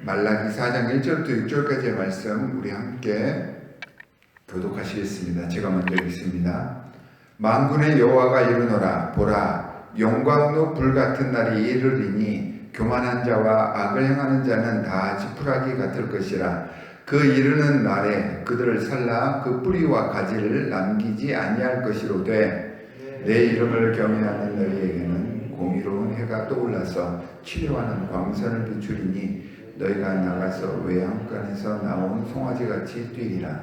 말라기 4장 1절부터 6절까지의 말씀 우리 함께 교독하시겠습니다. 제가 먼저 읽습니다. 만군의 여호와가 이르노라. 보라, 영광로 불같은 날이 이르리니 교만한 자와 악을 행하는 자는 다 지푸라기 같을 것이라. 그 이르는 날에 그들을 살라 그 뿌리와 가지를 남기지 아니할 것이로되 내 이름을 경외하는 너희에게는 공의로운 해가 떠올라서 치료하는 광선을 비추리니 너희가 나가서 외양간에서 나온 송아지같이 뛰리라.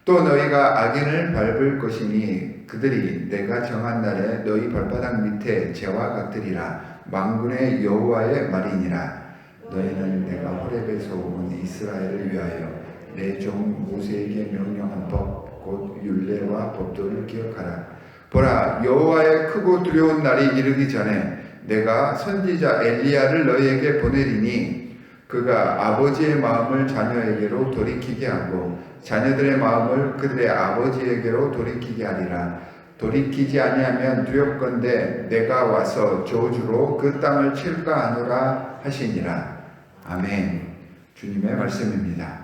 또 너희가 악인을 밟을 것이니 그들이 내가 정한 날에 너희 발바닥 밑에 재와 같으리라. 만군의 여호와의 말이니라. 너희는 내가 호렙에서 온 이스라엘을 위하여 내 종 모세에게 명령한 법 곧 율례와 법도를 기억하라. 보라, 여호와의 크고 두려운 날이 이르기 전에 내가 선지자 엘리야를 너희에게 보내리니 그가 아버지의 마음을 자녀에게로 돌이키게 하고 자녀들의 마음을 그들의 아버지에게로 돌이키게 하리라. 돌이키지 아니하면 두렵건대 내가 와서 저주로 그 땅을 칠까 하노라 하시니라. 아멘. 주님의 말씀입니다.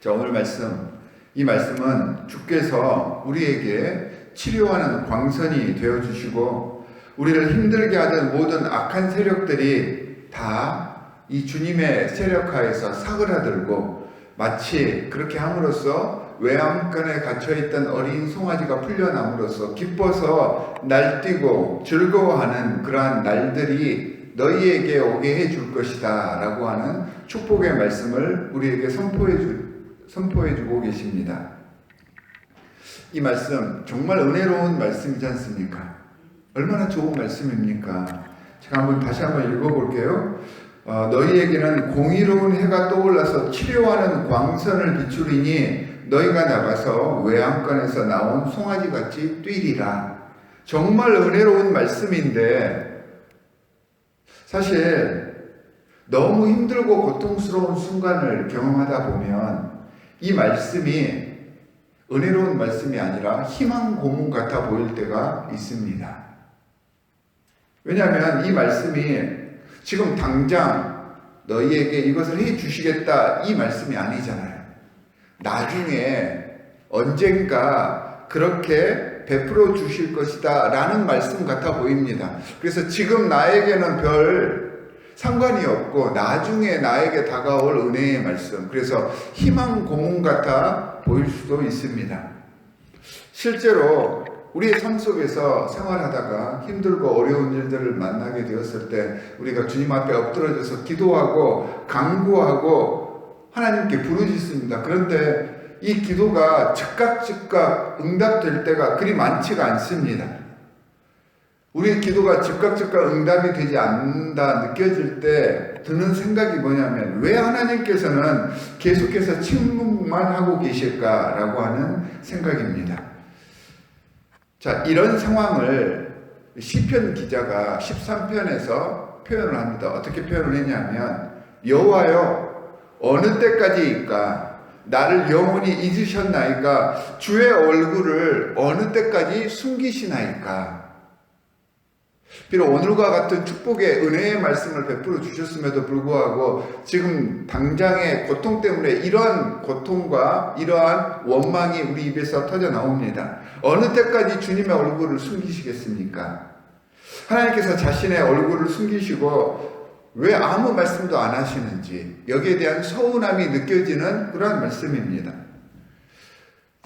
자, 오늘 말씀, 이 말씀은 주께서 우리에게 치료하는 광선이 되어주시고 우리를 힘들게 하던 모든 악한 세력들이 다 이 주님의 세력하에서 사그라들고 마치 그렇게 함으로써 외양간에 갇혀있던 어린 송아지가 풀려남으로써 기뻐서 날뛰고 즐거워하는 그러한 날들이 너희에게 오게 해줄 것이다 라고 하는 축복의 말씀을 우리에게 선포해주고 계십니다. 이 말씀 정말 은혜로운 말씀이지 않습니까? 얼마나 좋은 말씀입니까? 제가 다시 한번 읽어볼게요. 너희에게는 공의로운 해가 떠올라서 치료하는 광선을 비추리니 너희가 나가서 외양간에서 나온 송아지같이 뛰리라. 정말 은혜로운 말씀인데 사실 너무 힘들고 고통스러운 순간을 경험하다 보면 이 말씀이 은혜로운 말씀이 아니라 희망 고문 같아 보일 때가 있습니다. 왜냐하면 이 말씀이 지금 당장 너희에게 이것을 해 주시겠다 이 말씀이 아니잖아요. 나중에 언젠가 그렇게 베풀어 주실 것이다 라는 말씀 같아 보입니다. 그래서 지금 나에게는 별 상관이 없고 나중에 나에게 다가올 은혜의 말씀, 그래서 희망 고문 같아 보일 수도 있습니다. 실제로 우리의 삶 속에서 생활하다가 힘들고 어려운 일들을 만나게 되었을 때 우리가 주님 앞에 엎드러져서 기도하고 간구하고 하나님께 부르짖습니다. 그런데 이 기도가 즉각 응답될 때가 그리 많지가 않습니다. 우리의 기도가 즉각 응답이 되지 않는다 느껴질 때 드는 생각이 뭐냐면 왜 하나님께서는 계속해서 침묵만 하고 계실까라고 하는 생각입니다. 자, 이런 상황을 시편 기자가 13편에서 표현을 합니다. 어떻게 표현을 했냐면 여호와여 어느 때까지일까? 나를 영원히 잊으셨나이까? 주의 얼굴을 어느 때까지 숨기시나이까? 비록 오늘과 같은 축복의 은혜의 말씀을 베풀어 주셨음에도 불구하고 지금 당장의 고통 때문에 이러한 고통과 이러한 원망이 우리 입에서 터져 나옵니다. 어느 때까지 주님의 얼굴을 숨기시겠습니까? 하나님께서 자신의 얼굴을 숨기시고 왜 아무 말씀도 안 하시는지 여기에 대한 서운함이 느껴지는 그런 말씀입니다.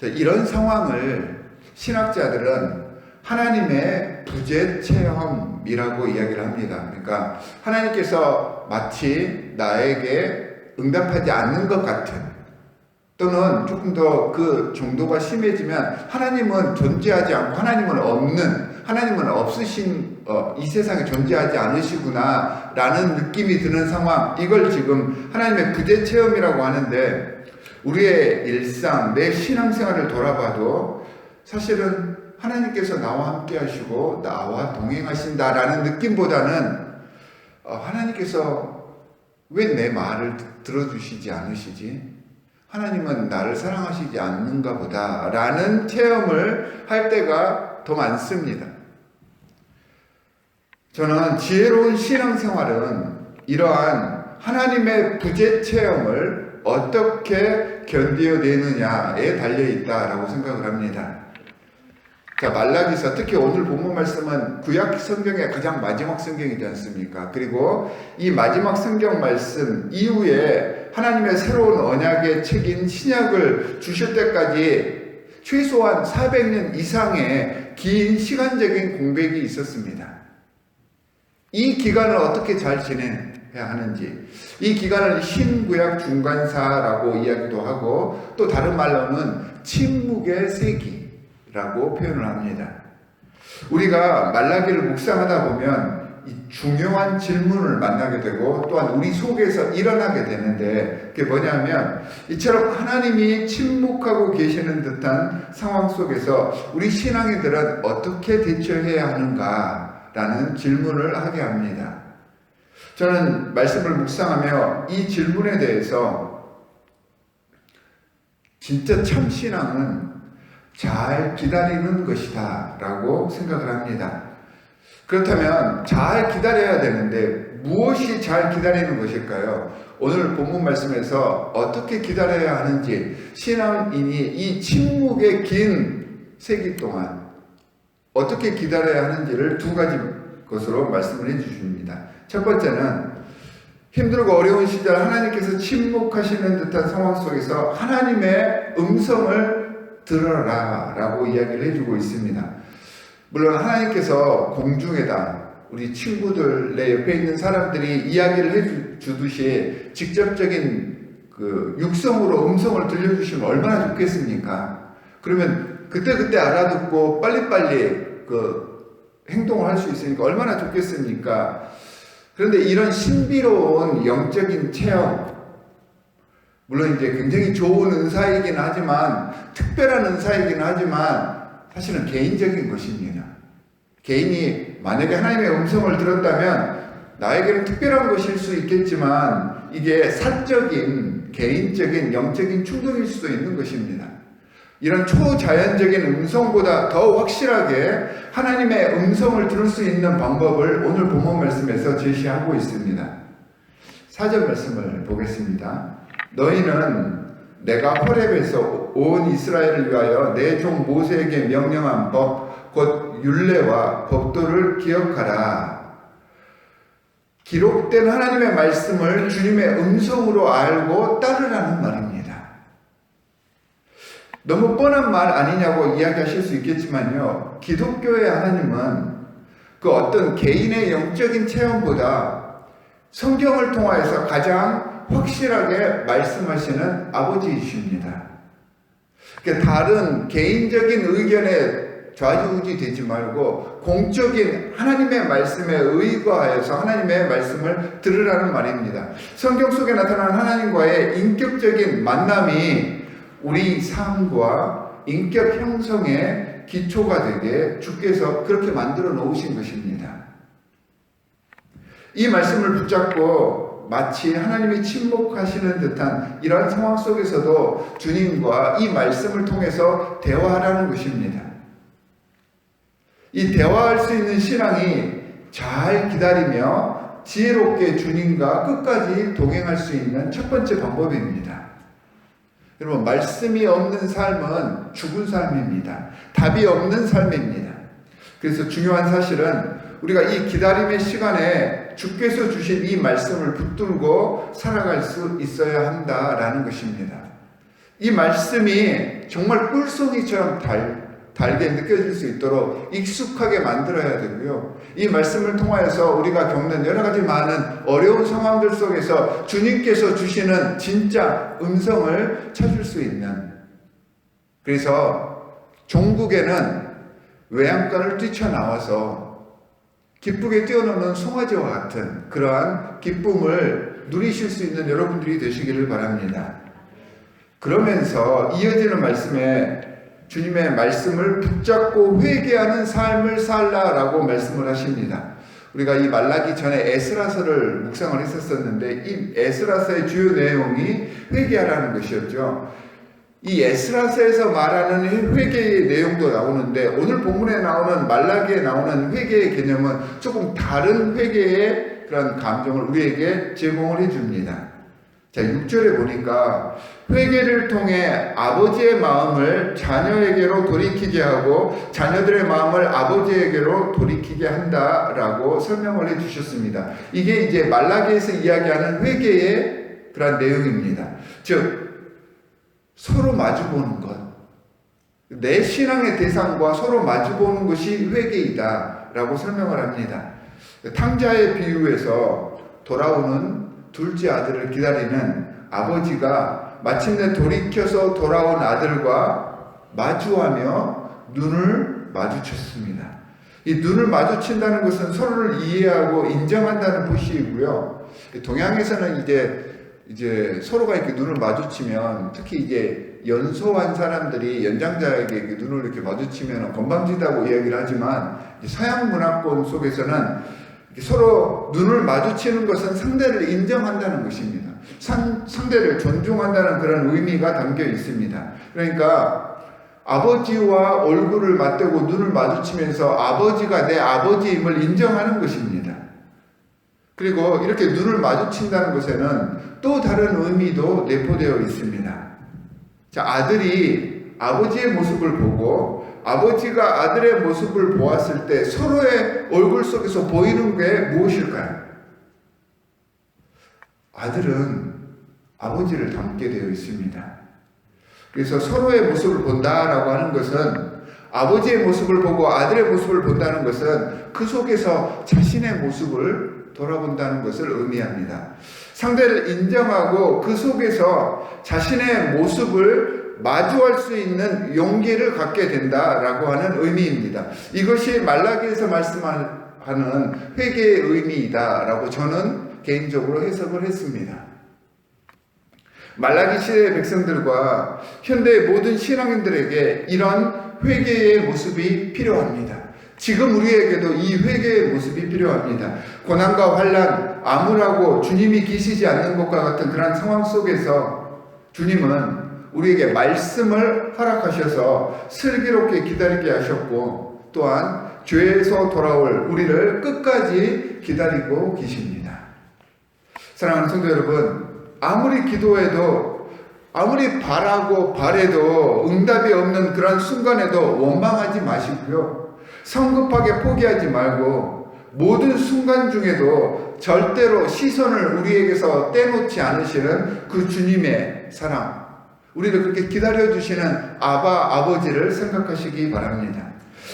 이런 상황을 신학자들은 하나님의 부재 체험이라고 이야기를 합니다. 그러니까 하나님께서 마치 나에게 응답하지 않는 것 같은, 또는 조금 더 그 정도가 심해지면 하나님은 존재하지 않고 하나님은 없는, 하나님은 없으신 이 세상에 존재하지 않으시구나 라는 느낌이 드는 상황, 이걸 지금 하나님의 부재 체험이라고 하는데 우리의 일상, 내 신앙생활을 돌아봐도 사실은 하나님께서 나와 함께 하시고 나와 동행하신다라는 느낌보다는 하나님께서 왜 내 말을 들어주시지 않으시지? 하나님은 나를 사랑하시지 않는가 보다 라는 체험을 할 때가 더 많습니다. 저는 지혜로운 신앙생활은 이러한 하나님의 부재 체험을 어떻게 견뎌내느냐에 달려있다라고 생각을 합니다. 자, 말라기서, 특히 오늘 본문 말씀은 구약 성경의 가장 마지막 성경이지 않습니까? 그리고 이 마지막 성경 말씀 이후에 하나님의 새로운 언약의 책인 신약을 주실 때까지 최소한 400년 이상의 긴 시간적인 공백이 있었습니다. 이 기간을 어떻게 잘 지내야 하는지, 이 기간을 신구약 중간사라고 이야기도 하고, 또 다른 말로는 침묵의 세기라고 표현을 합니다. 우리가 말라기를 묵상하다 보면 이 중요한 질문을 만나게 되고, 또한 우리 속에서 일어나게 되는데, 그게 뭐냐면 이처럼 하나님이 침묵하고 계시는 듯한 상황 속에서 우리 신앙인들은 어떻게 대처해야 하는가 라는 질문을 하게 합니다. 저는 말씀을 묵상하며 이 질문에 대해서 진짜 참 신앙은 잘 기다리는 것이다 라고 생각을 합니다. 그렇다면 잘 기다려야 되는데 무엇이 잘 기다리는 것일까요? 오늘 본문 말씀에서 어떻게 기다려야 하는지, 신앙인이 이 침묵의 긴 세기 동안 어떻게 기다려야 하는지를 두 가지 것으로 말씀을 해주십니다. 첫 번째는 힘들고 어려운 시절 하나님께서 침묵하시는 듯한 상황 속에서 하나님의 음성을 들어라 라고 이야기를 해주고 있습니다. 물론 하나님께서 공중에다 우리 친구들, 내 옆에 있는 사람들이 이야기를 해주듯이 직접적인 그 육성으로 음성을 들려주시면 얼마나 좋겠습니까? 그러면 그때그때 알아듣고 빨리빨리 행동을 할 수 있으니까 얼마나 좋겠습니까? 그런데 이런 신비로운 영적인 체험, 물론 이제 굉장히 좋은 은사이긴 하지만, 특별한 은사이긴 하지만 사실은 개인적인 것입니다. 개인이 만약에 하나님의 음성을 들었다면 나에게는 특별한 것일 수 있겠지만 이게 사적인, 개인적인, 영적인 충동일 수도 있는 것입니다. 이런 초자연적인 음성보다 더 확실하게 하나님의 음성을 들을 수 있는 방법을 오늘 본문 말씀에서 제시하고 있습니다. 4절 말씀을 보겠습니다. 너희는 내가 호렙에서 온 이스라엘을 위하여 내 종 모세에게 명령한 법, 곧 율례와 법도를 기억하라. 기록된 하나님의 말씀을 주님의 음성으로 알고 따르라는 말입니다. 너무 뻔한 말 아니냐고 이야기하실 수 있겠지만요, 기독교의 하나님은 그 어떤 개인의 영적인 체험보다 성경을 통하여서 가장 확실하게 말씀하시는 아버지이십니다. 그러니까 다른 개인적인 의견에 좌지우지 되지 말고 공적인 하나님의 말씀에 의거하여서 하나님의 말씀을 들으라는 말입니다. 성경 속에 나타난 하나님과의 인격적인 만남이 우리 삶과 인격 형성의 기초가 되게 주께서 그렇게 만들어 놓으신 것입니다. 이 말씀을 붙잡고 마치 하나님이 침묵하시는 듯한 이러한 상황 속에서도 주님과 이 말씀을 통해서 대화하라는 것입니다. 이 대화할 수 있는 신앙이 잘 기다리며 지혜롭게 주님과 끝까지 동행할 수 있는 첫 번째 방법입니다. 여러분, 말씀이 없는 삶은 죽은 삶입니다. 답이 없는 삶입니다. 그래서 중요한 사실은 우리가 이 기다림의 시간에 주께서 주신 이 말씀을 붙들고 살아갈 수 있어야 한다라는 것입니다. 이 말씀이 정말 꿀송이처럼 달게 느껴질 수 있도록 익숙하게 만들어야 되고요. 이 말씀을 통하여서 우리가 겪는 여러 가지 많은 어려운 상황들 속에서 주님께서 주시는 진짜 음성을 찾을 수 있는, 그래서 종국에는 외양간을 뛰쳐나와서 기쁘게 뛰어노는 송아지와 같은 그러한 기쁨을 누리실 수 있는 여러분들이 되시기를 바랍니다. 그러면서 이어지는 말씀에 주님의 말씀을 붙잡고 회개하는 삶을 살라라고 말씀을 하십니다. 우리가 이 말라기 전에 에스라서를 묵상을 했었는데 이 에스라서의 주요 내용이 회개하라는 것이었죠. 이 에스라서에서 말하는 회개의 내용도 나오는데 오늘 본문에 나오는 말라기에 나오는 회개의 개념은 조금 다른 회개의 그런 감정을 우리에게 제공을 해줍니다. 자, 6절에 보니까 회개를 통해 아버지의 마음을 자녀에게로 돌이키게 하고 자녀들의 마음을 아버지에게로 돌이키게 한다라고 설명을 해주셨습니다. 이게 이제 말라기에서 이야기하는 회개의 그런 내용입니다. 즉 서로 마주보는 것, 내 신앙의 대상과 서로 마주보는 것이 회개이다라고 설명을 합니다. 탕자의 비유에서 돌아오는 둘째 아들을 기다리는 아버지가 마침내 돌이켜서 돌아온 아들과 마주하며 눈을 마주쳤습니다. 이 눈을 마주친다는 것은 서로를 이해하고 인정한다는 표시이고요. 동양에서는 이제 서로가 이렇게 눈을 마주치면, 특히 이제 연소한 사람들이 연장자에게 이렇게 눈을 이렇게 마주치면 건방지다고 이야기를 하지만, 서양 문화권 속에서는 서로 눈을 마주치는 것은 상대를 인정한다는 것입니다. 상대를 존중한다는 그런 의미가 담겨 있습니다. 그러니까 아버지와 얼굴을 맞대고 눈을 마주치면서 아버지가 내 아버지임을 인정하는 것입니다. 그리고 이렇게 눈을 마주친다는 것에는 또 다른 의미도 내포되어 있습니다. 자, 아들이 아버지의 모습을 보고 아버지가 아들의 모습을 보았을 때 서로의 얼굴 속에서 보이는 게 무엇일까요? 아들은 아버지를 닮게 되어 있습니다. 그래서 서로의 모습을 본다라고 하는 것은, 아버지의 모습을 보고 아들의 모습을 본다는 것은 그 속에서 자신의 모습을 돌아본다는 것을 의미합니다. 상대를 인정하고 그 속에서 자신의 모습을 마주할 수 있는 용기를 갖게 된다라고 하는 의미입니다. 이것이 말라기에서 말씀하는 회개의 의미이다라고 저는 개인적으로 해석을 했습니다. 말라기 시대의 백성들과 현대의 모든 신앙인들에게 이런 회개의 모습이 필요합니다. 지금 우리에게도 이 회개의 모습이 필요합니다. 고난과 환난, 암울하고 주님이 계시지 않는 것과 같은 그런 상황 속에서 주님은 우리에게 말씀을 허락하셔서 슬기롭게 기다리게 하셨고, 또한 죄에서 돌아올 우리를 끝까지 기다리고 계십니다. 사랑하는 성도 여러분, 아무리 기도해도, 아무리 바라고 바래도 응답이 없는 그런 순간에도 원망하지 마시고요, 성급하게 포기하지 말고 모든 순간 중에도 절대로 시선을 우리에게서 떼놓지 않으시는 그 주님의 사랑, 우리를 그렇게 기다려주시는 아버지를 생각하시기 바랍니다.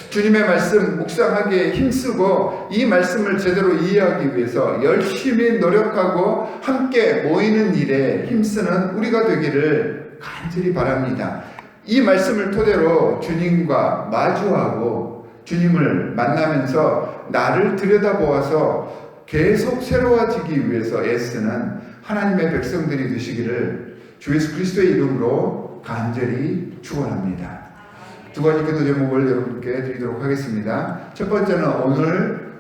주님의 말씀 묵상하기에 힘쓰고 이 말씀을 제대로 이해하기 위해서 열심히 노력하고 함께 모이는 일에 힘쓰는 우리가 되기를 간절히 바랍니다. 이 말씀을 토대로 주님과 마주하고 주님을 만나면서 나를 들여다보아서 계속 새로워지기 위해서 애쓰는 하나님의 백성들이 되시기를 주 예수 그리스도의 이름으로 간절히 축원합니다. 두 가지 기도 제목을 여러분께 드리도록 하겠습니다. 첫 번째는 오늘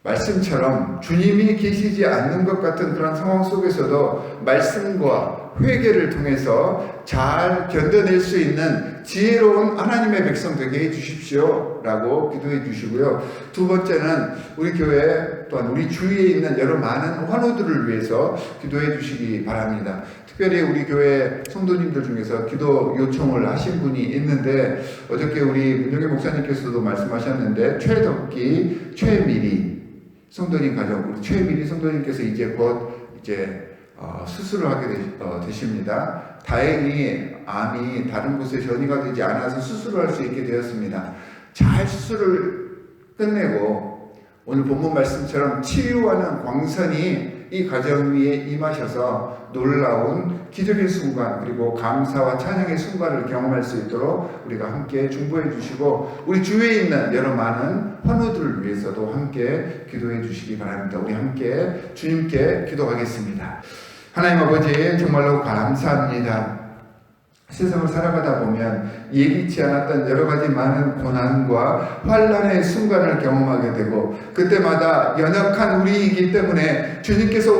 말씀처럼 주님이 계시지 않는 것 같은 그런 상황 속에서도 말씀과 회개를 통해서 잘 견뎌낼 수 있는 지혜로운 하나님의 백성 되게 해주십시오 라고 기도해 주시고요. 두 번째는 우리 교회 또한 우리 주위에 있는 여러 많은 환우들을 위해서 기도해 주시기 바랍니다. 특별히 우리 교회 성도님들 중에서 기도 요청을 하신 분이 있는데, 어저께 우리 문정희 목사님께서도 말씀하셨는데, 최덕기, 최미리 성도님 가족, 우리 최미리 성도님께서 이제 곧 수술을 하게 되십니다. 다행히 암이 다른 곳에 전이가 되지 않아서 수술을 할 수 있게 되었습니다. 잘 수술을 끝내고 오늘 본문 말씀처럼 치유하는 광선이 이 가정 위에 임하셔서 놀라운 기적의 순간, 그리고 감사와 찬양의 순간을 경험할 수 있도록 우리가 함께 중보해 주시고, 우리 주위에 있는 여러 많은 환우들을 위해서도 함께 기도해 주시기 바랍니다. 우리 함께 주님께 기도하겠습니다. 하나님 아버지, 정말로 감사합니다. 세상을 살아가다 보면 예기치 않았던 여러 가지 많은 고난과 환난의 순간을 경험하게 되고, 그때마다 연약한 우리이기 때문에 주님께서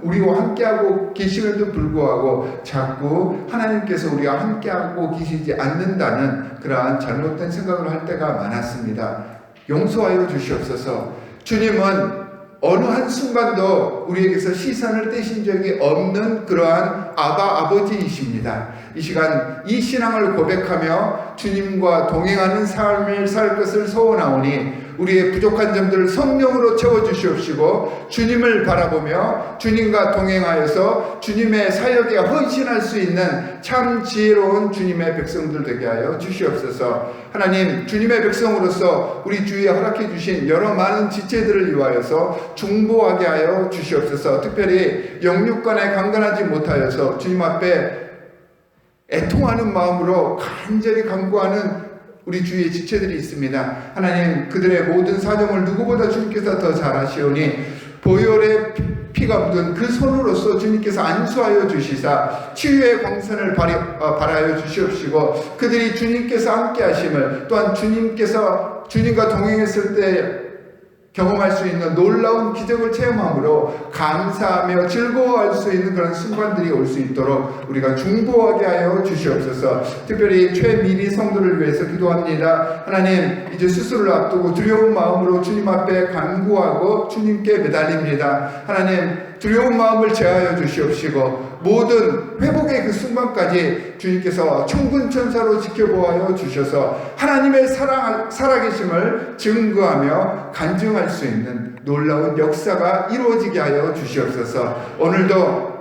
우리와 함께하고 계심에도 불구하고 자꾸 하나님께서 우리와 함께하고 계시지 않는다는 그러한 잘못된 생각을 할 때가 많았습니다. 용서하여 주시옵소서. 주님은 어느 한순간도 우리에게서 시선을 떼신 적이 없는 그러한 아버지이십니다. 이 시간 이 신앙을 고백하며 주님과 동행하는 삶을 살 것을 소원하오니 우리의 부족한 점들을 성령으로 채워주시옵시고 주님을 바라보며 주님과 동행하여서 주님의 사역에 헌신할 수 있는 참 지혜로운 주님의 백성들 되게 하여 주시옵소서. 하나님, 주님의 백성으로서 우리 주위에 허락해 주신 여러 많은 지체들을 위하여서 중보하게 하여 주시옵소서. 특별히 영육간에 강건하지 못하여서 주님 앞에 애통하는 마음으로 간절히 간구하는 우리 주위에 지체들이 있습니다. 하나님, 그들의 모든 사정을 누구보다 주님께서 더 잘 아시오니 보혈의 피가 묻은 그 손으로서 주님께서 안수하여 주시사 치유의 광선을 발하여 주시옵시고 그들이 주님께서 함께 하심을 또한 주님과 동행했을 때 경험할 수 있는 놀라운 기적을 체험함으로 감사하며 즐거워할 수 있는 그런 순간들이 올 수 있도록 우리가 중보하게 하여 주시옵소서. 특별히 최미리 성도를 위해서 기도합니다. 하나님, 이제 수술을 앞두고 두려운 마음으로 주님 앞에 간구하고 주님께 매달립니다. 하나님, 두려운 마음을 제하여 주시옵시고 모든 회복의 그 순간까지 주님께서 천군천사로 지켜보아여 주셔서 하나님의 살아계심을 증거하며 간증할 수 있는 놀라운 역사가 이루어지게 하여 주시옵소서. 오늘도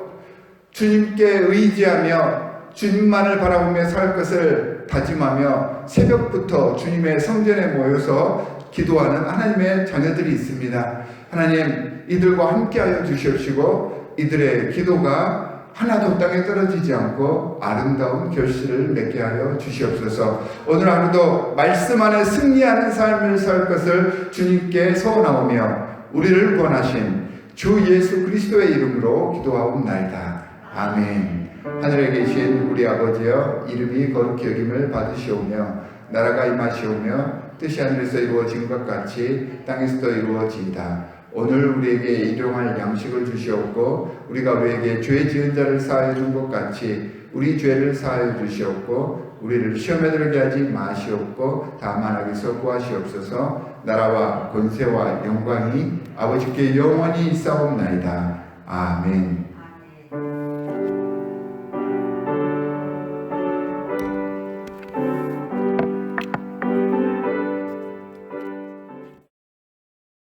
주님께 의지하며 주님만을 바라보며 살 것을 다짐하며 새벽부터 주님의 성전에 모여서 기도하는 하나님의 자녀들이 있습니다. 하나님, 이들과 함께하여 주시옵시고 이들의 기도가 하나도 땅에 떨어지지 않고 아름다운 결실을 맺게 하여 주시옵소서. 오늘 하루도 말씀 안에 승리하는 삶을 살 것을 주님께 소원하오며 우리를 구원하신 주 예수 그리스도의 이름으로 기도하옵나이다. 아멘. 하늘에 계신 우리 아버지여, 이름이 거룩히 여김을 받으시오며 나라가 임하시오며 뜻이 하늘에서 이루어진 것 같이 땅에서도 이루어지이다. 오늘 우리에게 일용할 양식을 주시옵고 우리가 우리에게 죄 지은 자를 사하여 준 것 같이 우리 죄를 사하여 주시옵고 우리를 시험에 들게 하지 마시옵고 다만 악에서 구하시옵소서. 나라와 권세와 영광이 아버지께 영원히 있사옵나이다. 아멘.